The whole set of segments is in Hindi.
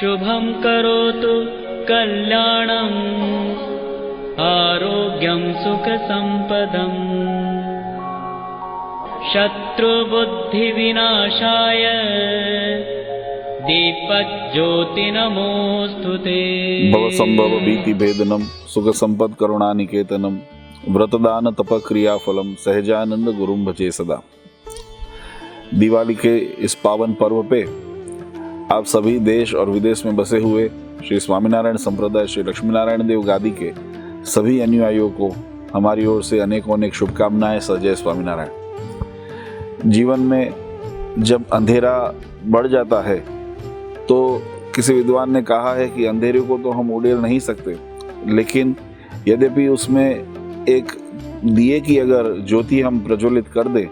शुभं करोतु कल्याणं आरोग्यं सुखसम्पदम् शत्रुबुद्धिविनाशाय दीपज्योतिर्नमोऽस्तुते। भवसंभव भीति भेदनम सुख संपद करुणा निकेतनम व्रतदान तप क्रिया फलम सहजानंद गुरुम भजे सदा। दिवाली के इस पावन पर्व पे आप सभी देश और विदेश में बसे हुए श्री स्वामीनारायण संप्रदाय श्री लक्ष्मीनारायण देव गादी के सभी अनुयायियों को हमारी ओर से अनेकों अनेक शुभकामनाएं। सजय स्वामीनारायण। जीवन में जब अंधेरा बढ़ जाता है तो किसी विद्वान ने कहा है कि अंधेरे को तो हम उड़ेल नहीं सकते, लेकिन यद्यपि उसमें एक दिए की अगर ज्योति हम प्रज्वलित कर दें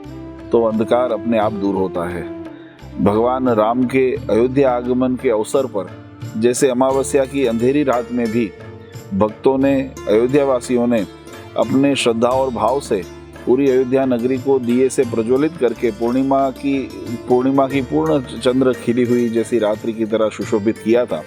तो अंधकार अपने आप दूर होता है। भगवान राम के अयोध्या आगमन के अवसर पर जैसे अमावस्या की अंधेरी रात में भी भक्तों ने, अयोध्या वासियों ने अपने श्रद्धा और भाव से पूरी अयोध्या नगरी को दिए से प्रज्वलित करके पूर्णिमा की पूर्ण चंद्र खिली हुई जैसी रात्रि की तरह सुशोभित किया था,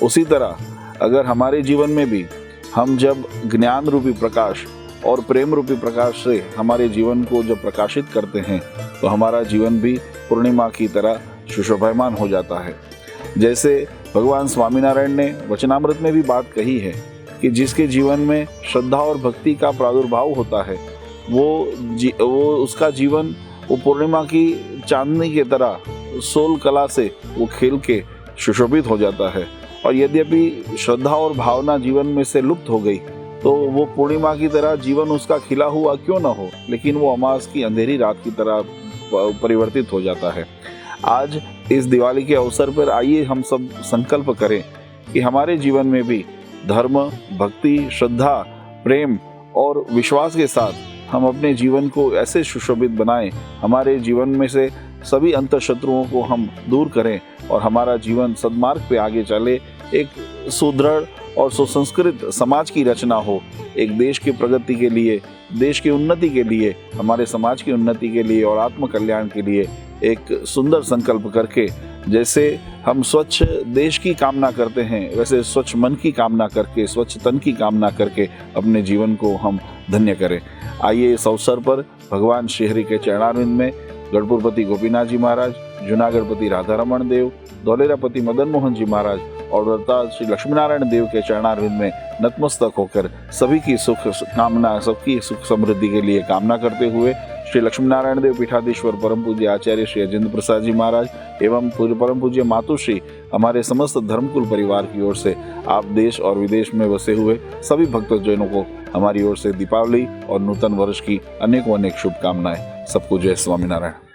उसी तरह अगर हमारे जीवन में भी हम जब ज्ञान रूपी प्रकाश और प्रेम रूपी प्रकाश से हमारे जीवन को जब प्रकाशित करते हैं तो हमारा जीवन भी पूर्णिमा की तरह सुशोभायमान हो जाता है। जैसे भगवान स्वामीनारायण ने वचनामृत में भी बात कही है कि जिसके जीवन में श्रद्धा और भक्ति का प्रादुर्भाव होता है वो उसका जीवन वो पूर्णिमा की चांदनी की तरह सोल कला से वो खेल के सुशोभित हो जाता है। और यद्यपि श्रद्धा और भावना जीवन में से लुप्त हो गई तो वो पूर्णिमा की तरह जीवन उसका खिला हुआ क्यों न हो, लेकिन वो अमावस की अंधेरी रात की तरह परिवर्तित हो जाता है। आज इस दिवाली के अवसर पर आइए हम सब संकल्प करें कि हमारे जीवन में भी धर्म, भक्ति, श्रद्धा, प्रेम और विश्वास के साथ हम अपने जीवन को ऐसे सुशोभित बनाएं, हमारे जीवन में से सभी अंतःशत्रुओं को हम दूर करें और हमारा जीवन सद्मार्ग पे आगे चले। एक सुदृढ़ और सुसंस्कृत समाज की रचना हो, एक देश की प्रगति के लिए, देश की उन्नति के लिए, हमारे समाज की उन्नति के लिए और आत्म कल्याण के लिए एक सुंदर संकल्प करके जैसे हम स्वच्छ देश की कामना करते हैं वैसे स्वच्छ मन की कामना करके, स्वच्छ तन की कामना करके अपने जीवन को हम धन्य करें। आइए इस अवसर पर भगवान श्रीहरि के चरणारविंद में गढ़पुरपति गोपीनाथ जी महाराज, जूनागढ़पति राधा रमण देव, धौलेरापति मदन मोहन जी महाराज और व्रता श्री लक्ष्मीनारायण देव के चरणारविंद में नतमस्तक होकर सभी की सबकी सुख समृद्धि के लिए कामना करते हुए श्री लक्ष्मीनारायण देव पीठाधीश्वर परम पूज्य आचार्य श्री अजिंद्र प्रसाद जी महाराज एवं परम पूज्य मातुश्री हमारे समस्त धर्मकुल परिवार की ओर से आप देश और विदेश में बसे हुए सभी भक्तजनों को हमारी ओर से दीपावली और नूतन वर्ष की अनेकों अनेक शुभकामनाएं। सबको जय स्वामीनारायण।